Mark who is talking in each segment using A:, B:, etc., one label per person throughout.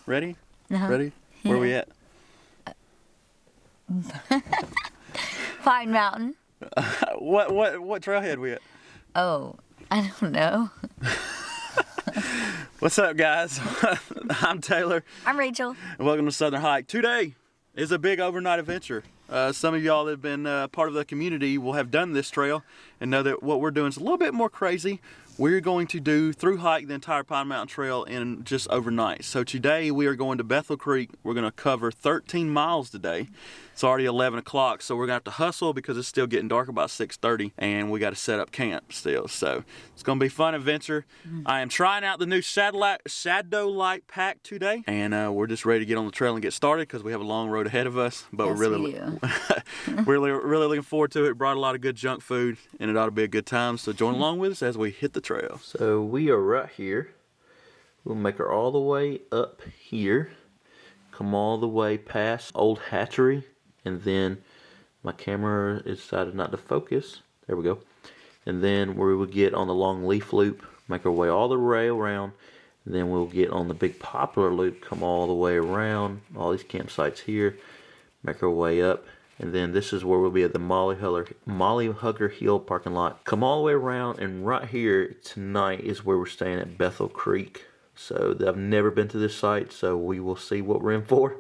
A: Ready?
B: Uh-huh.
A: Ready? Where we at?
B: Pine Mountain.
A: What trailhead we at?
B: Oh, I don't know.
A: What's up, guys? I'm Taylor.
B: I'm Rachel.
A: And welcome to Southern Hike. Today is a big overnight adventure. Some of y'all that have been part of the community will have done this trail and know that what we're doing is a little bit more crazy. We're going to do through hike the entire Pine Mountain Trail in just overnight. So today we are going to Bethel Creek. We're going to cover 13 miles today. It's already 11 o'clock, so we're going to have to hustle because it's still getting dark about 6:30 and we got to set up camp still. So it's going to be a fun adventure. I am trying out the new Shadow Light pack today, and we're just ready to get on the trail and get started because we have a long road ahead of us. But
B: Yes,
A: we're
B: we do.
A: really looking forward to it. Brought a lot of good junk food and it ought to be a good time. So join along with us as we hit the trail. So we are right here. We'll make her all the way up here. Come all the way past Old Hatchery. And then my camera decided not to focus. There we go. And then we will get on the Longleaf Loop, make our way all the way around. And then we'll get on the big Poplar Loop, come all the way around, all these campsites here, make our way up. And then this is where we'll be at the Molly Hugger Hill parking lot. Come all the way around, and right here tonight is where we're staying at Bethel Creek. So I've never been to this site, so we will see what we're in for.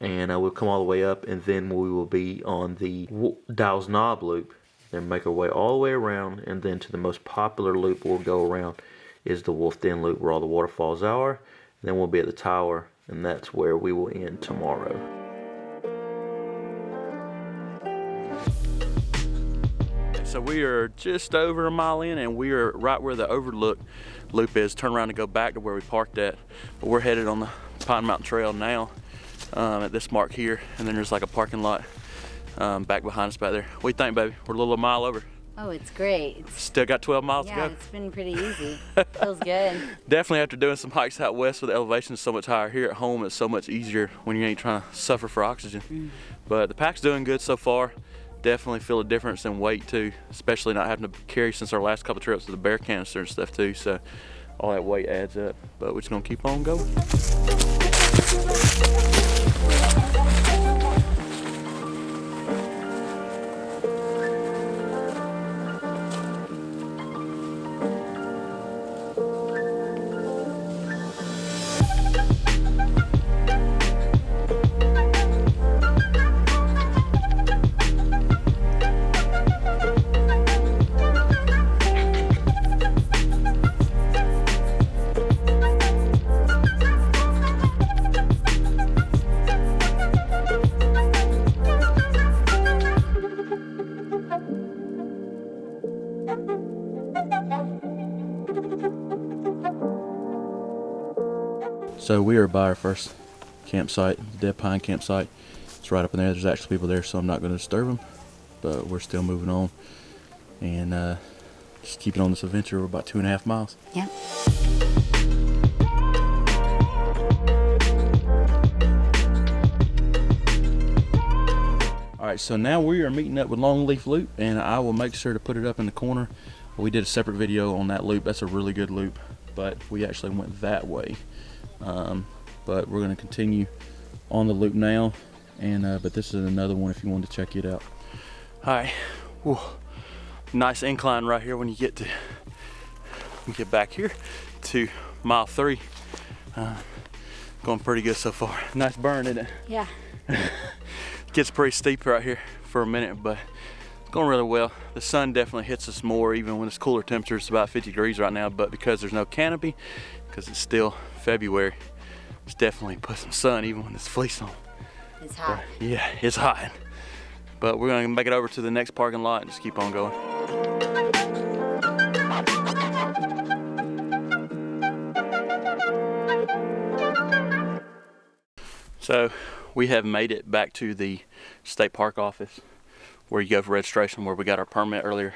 A: And we'll come all the way up, and then we will be on the Dalles Knob Loop. Then make our way all the way around, and then to the most popular loop we'll go around is the Wolf Den Loop, where all the waterfalls are. And then we'll be at the tower, and that's where we will end tomorrow. So we are just over a mile in, and we are right where the overlook loop is. Turn around and go back to where we parked at. But we're headed on the Pine Mountain Trail now. At this mark here, and then there's like a parking lot back behind us back there. What do you think, baby? We're a little mile over.
B: Oh, it's great.
A: Still got 12 miles to go.
B: Yeah, it's been pretty easy. Feels good.
A: Definitely after doing some hikes out west where the elevation is so much higher. Here at home it's so much easier when you ain't trying to suffer for oxygen. But the pack's doing good so far. Definitely feel a difference in weight too, especially not having to carry since our last couple trips with the bear canister and stuff too. So all that weight adds up. But we're just gonna keep on going. So we are by our first campsite, the Dead Pine campsite. It's right up in there. There's actually people there, so I'm not going to disturb them. But we're still moving on and just keeping on this adventure. We're about 2.5 miles.
B: Yeah.
A: All right, so now we are meeting up with Longleaf Loop, and I will make sure to put it up in the corner. We did a separate video on that loop. That's a really good loop, but we actually went that way. But we're going to continue on the loop now, and but this is another one if you want to check it out. All right, whew. Nice incline right here when you get back here to mile 3. Going pretty good so far. Nice burn, isn't it?
B: Yeah.
A: Gets pretty steep right here for a minute, but it's going really well. The sun definitely hits us more even when it's cooler temperatures. It's about 50 degrees right now, but because there's no canopy, because it's still February, it's definitely put some sun even when it's fleece on.
B: It's hot.
A: But yeah, it's hot. But we're gonna make it over to the next parking lot and just keep on going. So we have made it back to the state park office where you go for registration, where we got our permit earlier.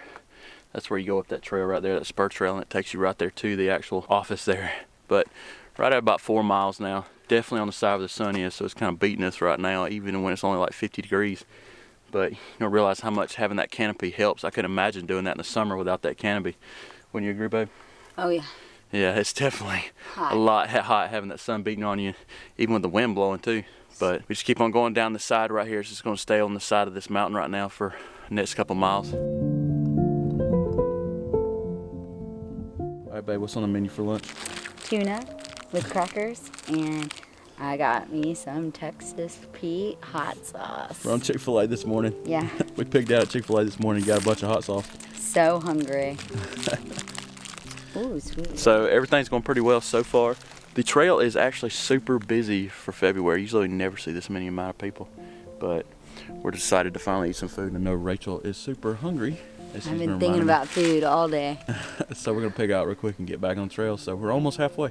A: That's where you go up that trail right there, that spur trail, and it takes you right there to the actual office there. But right at about 4 miles now, definitely on the side where the sun is, so it's kind of beating us right now, even when it's only like 50 degrees. But you don't realize how much having that canopy helps. I could imagine doing that in the summer without that canopy. Wouldn't you agree, babe?
B: Oh yeah.
A: Yeah, it's definitely
B: Hot.
A: a lot hot having that sun beating on you, even with the wind blowing too. But we just keep on going down the side right here. It's just gonna stay on the side of this mountain right now for the next couple miles. All right, babe, what's on the menu for lunch?
B: Tuna with crackers, and I got me some Texas Pete hot sauce.
A: We're on Chick-fil-A this morning.
B: Yeah.
A: We picked out at Chick-fil-A this morning, got a bunch of hot sauce.
B: So hungry. Ooh, sweet.
A: So everything's going pretty well so far. The trail is actually super busy for February. Usually we never see this many amount of people, but we're decided to finally eat some food. I know Rachel is super hungry.
B: I've been thinking about food all day.
A: So we're gonna pig out real quick and get back on the trail. So we're almost halfway.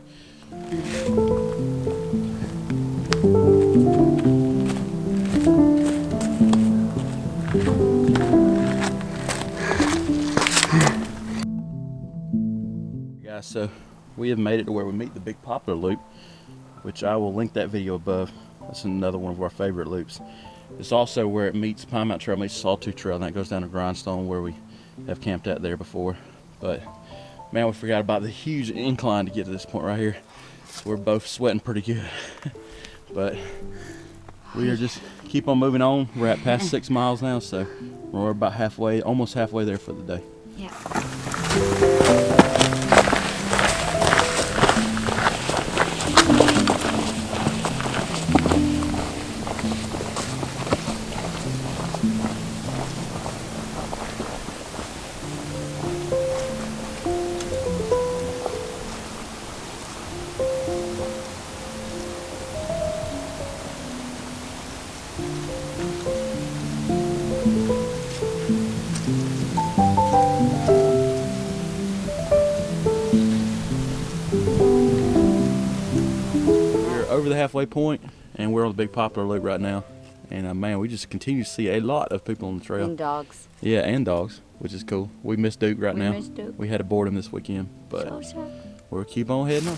A: Guys, so we have made it to where we meet the big Poplar Loop, which I will link that video above. That's another one of our favorite loops. It's also where it meets Pine Mountain Trail, meets Sawtooth Trail, and that goes down to Grindstone where we have camped out there before. But man, we forgot about the huge incline to get to this point right here. So we're both sweating pretty good. But we are just keep on moving on. We're at past 6 miles now, so we're about halfway, almost halfway there for the day.
B: Yeah.
A: Over the halfway point, and we're on the big Poplar Loop right now. And man, we just continue to see a lot of people on the trail.
B: And dogs.
A: Yeah, and dogs, which is cool. We miss Duke right now.
B: Miss Duke.
A: We had to board him this weekend, but
B: So.
A: we'll keep on heading on.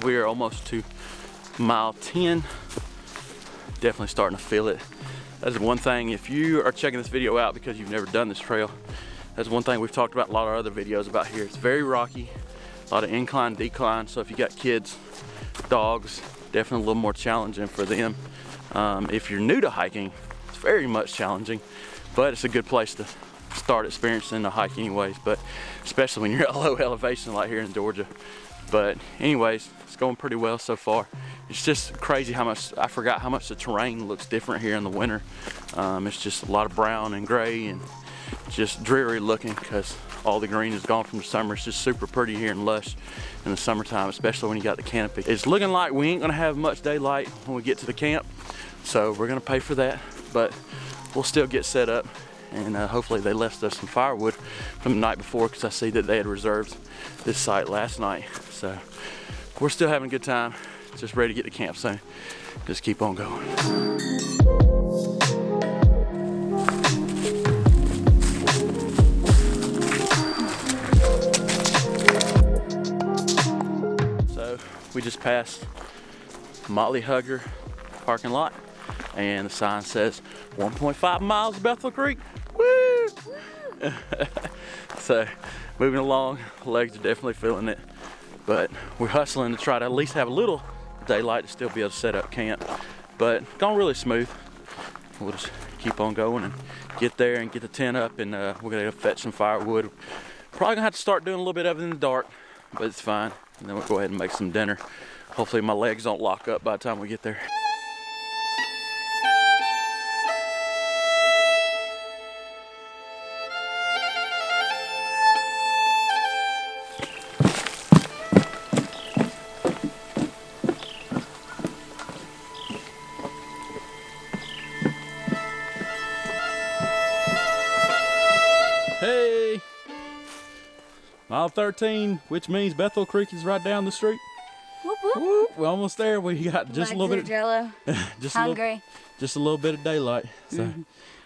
A: We are almost to mile 10. Definitely starting to feel it. That's one thing, if you are checking this video out because you've never done this trail, that's one thing we've talked about in a lot of other videos about here. It's very rocky, a lot of incline, decline. So if you got kids, dogs, definitely a little more challenging for them. If you're new to hiking, it's very much challenging, but it's a good place to start experiencing the hike anyways, but especially when you're at low elevation like here in Georgia. But anyways, it's going pretty well so far. It's just crazy how much, I forgot how much the terrain looks different here in the winter. It's just a lot of brown and gray and just dreary looking because all the green is gone from the summer. It's just super pretty here and lush in the summertime, especially when you got the canopy. It's looking like we ain't gonna have much daylight when we get to the camp, so we're gonna pay for that, but we'll still get set up. And hopefully they left us some firewood from the night before, because I see that they had reserved this site last night. So we're still having a good time, just ready to get to camp soon. Just keep on going. So we just passed Motley Hugger parking lot, and the sign says 1.5 miles to Bethel Creek. Woo! So moving along, legs are definitely feeling it, but we're hustling to try to at least have a little daylight to still be able to set up camp. But going really smooth. We'll just keep on going and get there and get the tent up, and we're gonna go fetch some firewood. Probably gonna have to start doing a little bit of it in the dark, but it's fine. And then we'll go ahead and make some dinner. Hopefully my legs don't lock up by the time we get there. Mile 13, which means Bethel Creek is right down the street.
B: Whoop, whoop.
A: Whoop, we're almost there. We got just a little bit of
B: Jello. Hungry.
A: just a little bit of daylight. So,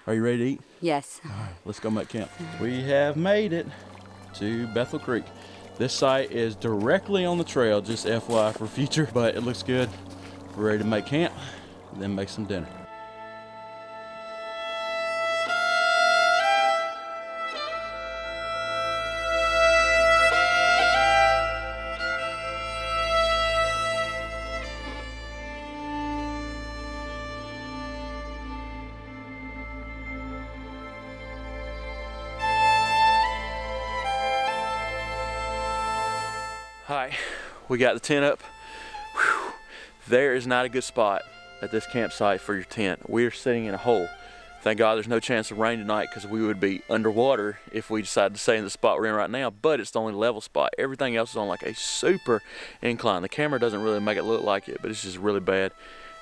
A: are you ready to eat?
B: Yes.
A: All right, let's go make camp. We have made it to Bethel Creek. This site is directly on the trail, just FYI for future, but it looks good. We're ready to make camp, and then make some dinner. All right, we got the tent up. Whew. There is not a good spot at this campsite for your tent. We are sitting in a hole. Thank God there's no chance of rain tonight because we would be underwater if we decided to stay in the spot we're in right now, but it's the only level spot. Everything else is on like a super incline. The camera doesn't really make it look like it, but it's just really bad.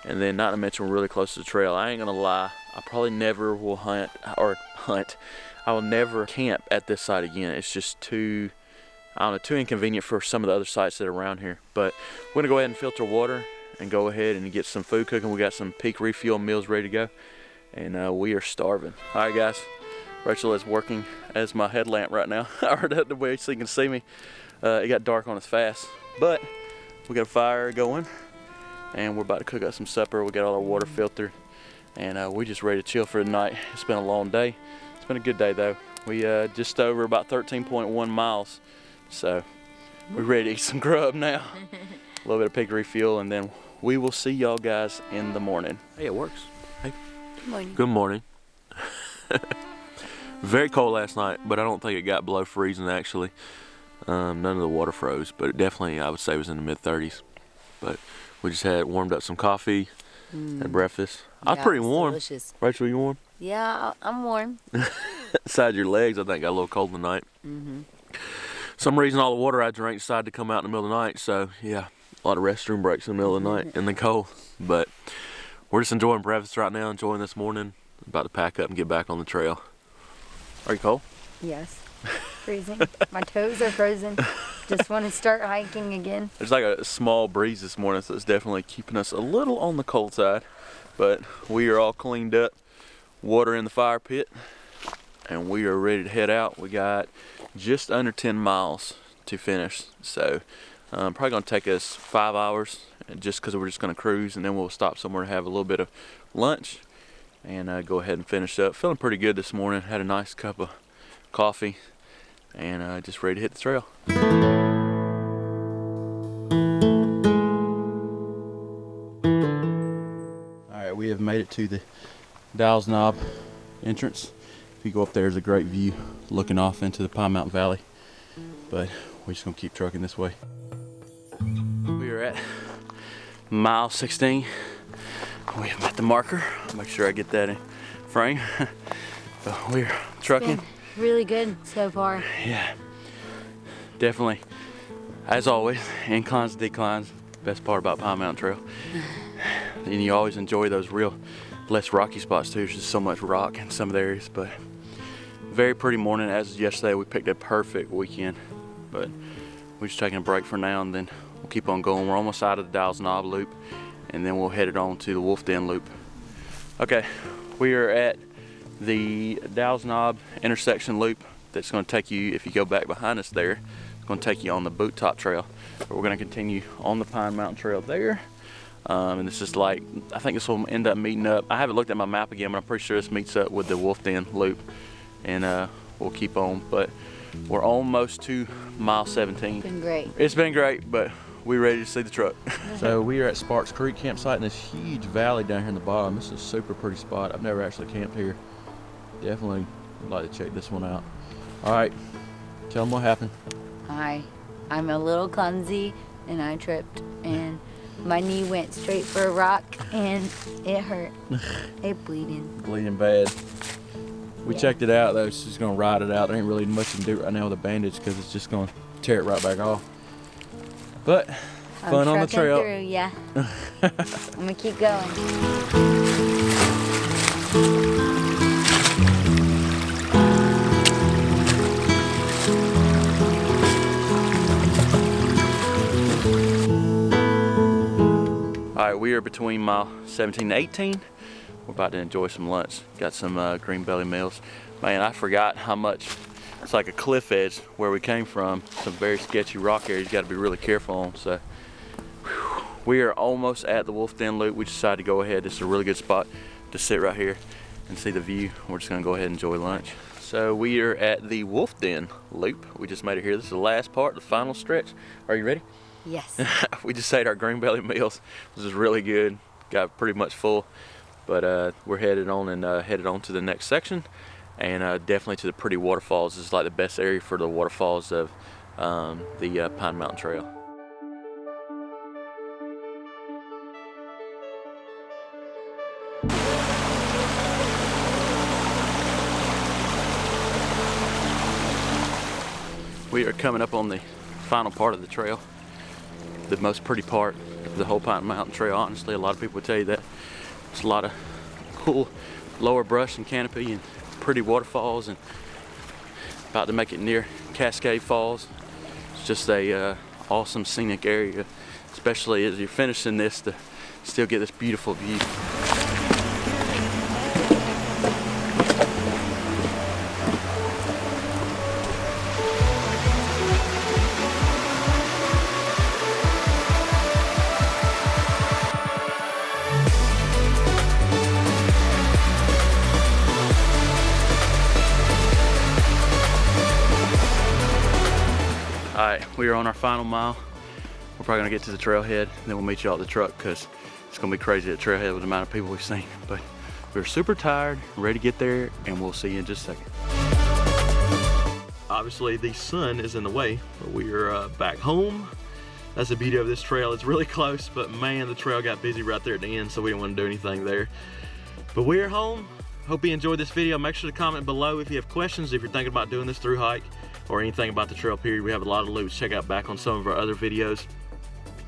A: And then not to mention we're really close to the trail. I ain't gonna lie, I probably never will hunt. I will never camp at this site again. It's just too, I don't know, too inconvenient for some of the other sites that are around here. But we're gonna go ahead and filter water and go ahead and get some food cooking. We got some peak refuel meals ready to go, and we are starving. All right, guys. Rachel is working as my headlamp right now. I heard that the way so you can see me. It got dark on us fast, but we got a fire going, and we're about to cook up some supper. We got all our water filtered, and we just ready to chill for the night. It's been a long day. It's been a good day though. We just over about 13.1 miles. So we're ready to eat some grub now. A little bit of peak refuel, and then we will see y'all guys in the morning. Hey, it works. Hey.
B: Good morning.
A: Good morning. Very cold last night, but I don't think it got below freezing actually. None of the water froze, but it definitely, I would say, was in the mid-30s. But we just had warmed up some coffee, had breakfast. I was pretty warm.
B: Delicious.
A: Rachel, you warm?
B: Yeah, I'm warm.
A: Inside your legs, I think got a little cold tonight. Some reason all the water I drank decided to come out in the middle of the night, so yeah, a lot of restroom breaks in the middle of the night in the cold. But we're just enjoying breakfast right now, enjoying this morning. About to pack up and get back on the trail. Are you cold?
B: Yes. Freezing. My toes are frozen. Just want to start hiking again.
A: There's like a small breeze this morning, so it's definitely keeping us a little on the cold side. But we are all cleaned up, water in the fire pit, and we are ready to head out. We got just under 10 miles to finish, so probably gonna take us 5 hours, just because we're just gonna cruise, and then we'll stop somewhere to have a little bit of lunch and go ahead and finish up. Feeling pretty good this morning. Had a nice cup of coffee, and just ready to hit the trail. All right, we have made it to the Dalles Knob entrance. If you go up there, there's a great view looking off into the Pine Mountain Valley, but we're just gonna keep trucking this way. We are at mile 16. We have met the marker. Make sure I get that in frame. But we're trucking.
B: Really good so far.
A: Yeah, definitely. As always, inclines, declines. Best part about Pine Mountain Trail. And you always enjoy those real less rocky spots too. There's just so much rock in some of the areas, but very pretty morning. As yesterday, we picked a perfect weekend, but we're just taking a break for now, and then we'll keep on going. We're almost out of the Dalles Knob Loop, and then we'll head it on to the Wolf Den Loop. Okay, we are at the Dalles Knob intersection loop. That's going to take you, if you go back behind us there, it's going to take you on the Boot Top Trail. But we're going to continue on the Pine Mountain Trail there. And this is like, I think this will end up meeting up. I haven't looked at my map again, but I'm pretty sure this meets up with the Wolf Den Loop. And we'll keep on, but we're almost to mile 17.
B: It's been great.
A: It's been great, but we're ready to see the truck. So we are at Sparks Creek campsite in this huge valley down here in the bottom. This is a super pretty spot. I've never actually camped here. Definitely would like to check this one out. All right, tell them what happened.
B: Hi, I'm a little clumsy and I tripped and my knee went straight for a rock and it hurt. It bleeding.
A: Bleeding bad. We checked it out though. It's just gonna ride it out. There ain't really much you can do right now with a bandage because it's just gonna tear it right back off. But fun on the trail.
B: Through, yeah. I'm gonna keep going.
A: Alright, we are between mile 17 and 18. We're about to enjoy some lunch. Got some green belly meals. Man, I forgot how much, it's like a cliff edge where we came from. Some very sketchy rock areas you got to be really careful on. So whew, we are almost at the Wolf Den Loop. We decided to go ahead. This is a really good spot to sit right here and see the view. We're just gonna go ahead and enjoy lunch. So we are at the Wolf Den Loop. We just made it here. This is the last part, the final stretch. Are you ready?
B: Yes.
A: We just ate our green belly meals. This is really good. Got pretty much full, but we're headed on to the next section, and definitely to the pretty waterfalls. This is like the best area for the waterfalls of the Pine Mountain Trail. We are coming up on the final part of the trail, the most pretty part of the whole Pine Mountain Trail. Honestly, a lot of people would tell you that. It's a lot of cool lower brush and canopy and pretty waterfalls, and about to make it near Cascade Falls. It's just a awesome scenic area, especially as you're finishing this, to still get this beautiful view. Alright, we are on our final mile. We're probably gonna get to the trailhead, and then we'll meet you all at the truck, because it's gonna be crazy at the trailhead with the amount of people we've seen. But we're super tired, ready to get there, and we'll see you in just a second. Obviously the sun is in the way, but we are back home. That's the beauty of this trail. It's really close, but man, the trail got busy right there at the end, so we didn't want to do anything there. But we are home. Hope you enjoyed this video. Make sure to comment below if you have questions, if you're thinking about doing this through hike, or anything about the trail period. We have a lot of loops. Check out back on some of our other videos.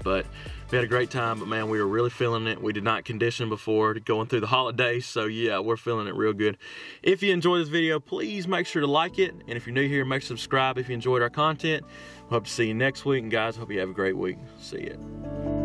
A: But we had a great time, but man, we were really feeling it. We did not condition before going through the holidays, so yeah, we're feeling it real good. If you enjoyed this video, please make sure to like it, and if you're new here, make sure to subscribe if you enjoyed our content. Hope to see you next week, and guys, hope you have a great week. See ya.